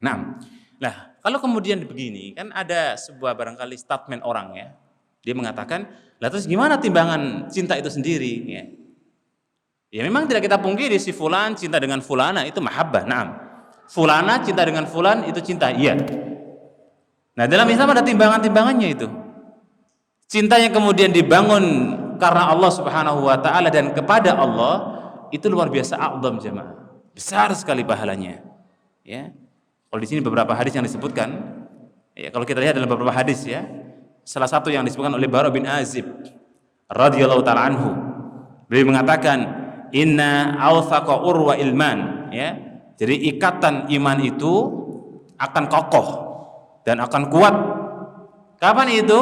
Nah, kalau kemudian begini, kan ada sebuah barangkali statement orang ya. Dia mengatakan, lah terus gimana timbangan cinta itu sendiri ya? Ya memang tidak kita pungkiri si fulan cinta dengan fulana itu mahabbah. Fulana cinta dengan fulan itu cinta. Iya. Nah, dalam Islam ada timbangan-timbangannya itu. Cinta yang kemudian dibangun karena Allah Subhanahu wa taala dan kepada Allah itu luar biasa a'zam jemaah. Besar sekali pahalanya. Ya. Kalau di sini beberapa hadis yang disebutkan, ya kalau kita lihat dalam beberapa hadis ya. Salah satu yang disebutkan oleh Bara bin Azib radhiyallahu taala anhu. Beliau mengatakan, "Inna awthaqa urwa ilman", ya. Jadi ikatan iman itu akan kokoh dan akan kuat. Kapan itu?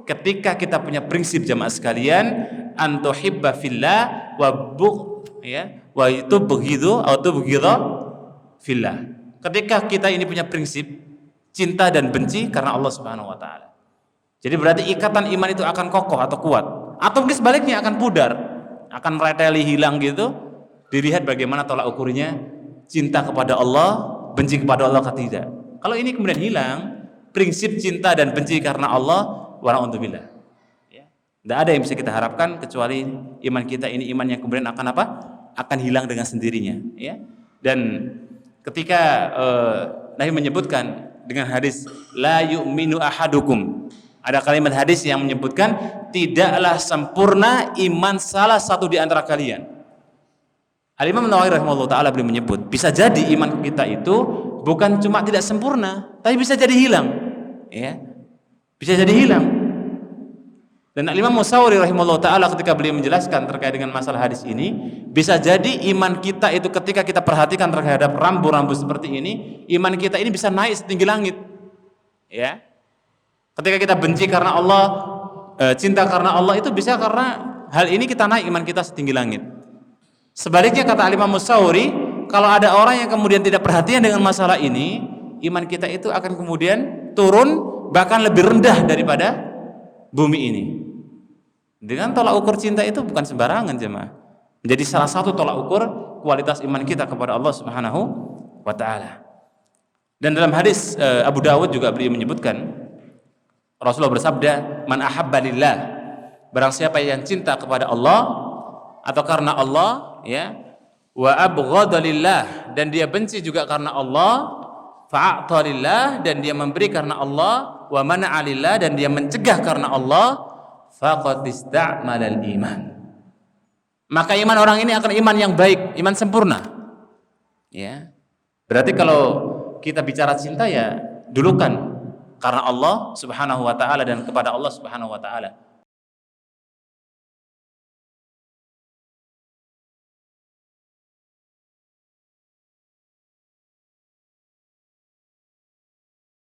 Ketika kita punya prinsip jamaah sekalian, antuhibba fillah wa wa itu begitu atau begitu fillah. Ketika kita ini punya prinsip cinta dan benci karena Allah Subhanahu wa taala. Jadi berarti ikatan iman itu akan kokoh atau kuat, atau mungkin sebaliknya akan pudar, akan mereteli, hilang gitu. Dilihat bagaimana tolak ukurnya cinta kepada Allah, benci kepada Allah atau tidak. Kalau ini kemudian hilang, prinsip cinta dan benci karena Allah, wala'udzubillah. Ya. Tidak ada yang bisa kita harapkan kecuali iman kita ini iman yang kemudian akan apa? Akan hilang dengan sendirinya. Ya. Dan ketika Nabi menyebutkan dengan hadis la yu'minu ahadukum, ada kalimat hadis yang menyebutkan tidaklah sempurna iman salah satu di antara kalian. Al-Imam Nawawi rahimahullah ta'ala beliau menyebut bisa jadi iman kita itu bukan cuma tidak sempurna, tapi bisa jadi hilang, ya. Bisa jadi hilang. Dan Al-Imam Musauri rahimahullah ta'ala ketika beliau menjelaskan terkait dengan masalah hadis ini, bisa jadi iman kita itu ketika kita perhatikan terhadap rambu-rambu seperti ini, iman kita ini bisa naik setinggi langit, ya. Ketika kita benci karena Allah, cinta karena Allah itu bisa karena hal ini kita naik iman kita setinggi langit. Sebaliknya kata Al-Imam Musauri, kalau ada orang yang kemudian tidak perhatian dengan masalah ini, iman kita itu akan kemudian turun bahkan lebih rendah daripada bumi ini. Dengan tolak ukur cinta itu bukan sembarangan jemaah. Menjadi salah satu tolak ukur kualitas iman kita kepada Allah Subhanahu wa taala. Dan dalam hadis Abu Dawud juga beliau menyebutkan, Rasulullah bersabda, "Man ahabba lillah", barang siapa yang cinta kepada Allah atau karena Allah, ya, wa abghadha lillah, dan dia benci juga karena Allah, fa'ata lillah, dan dia memberi karena Allah, wa mana'a lillah, dan dia mencegah karena Allah, faqad ista'malal iman. Maka iman orang ini akan iman yang baik, iman sempurna. Ya. Berarti kalau kita bicara cinta ya dulukan karena Allah Subhanahu wa taala dan kepada Allah Subhanahu wa taala.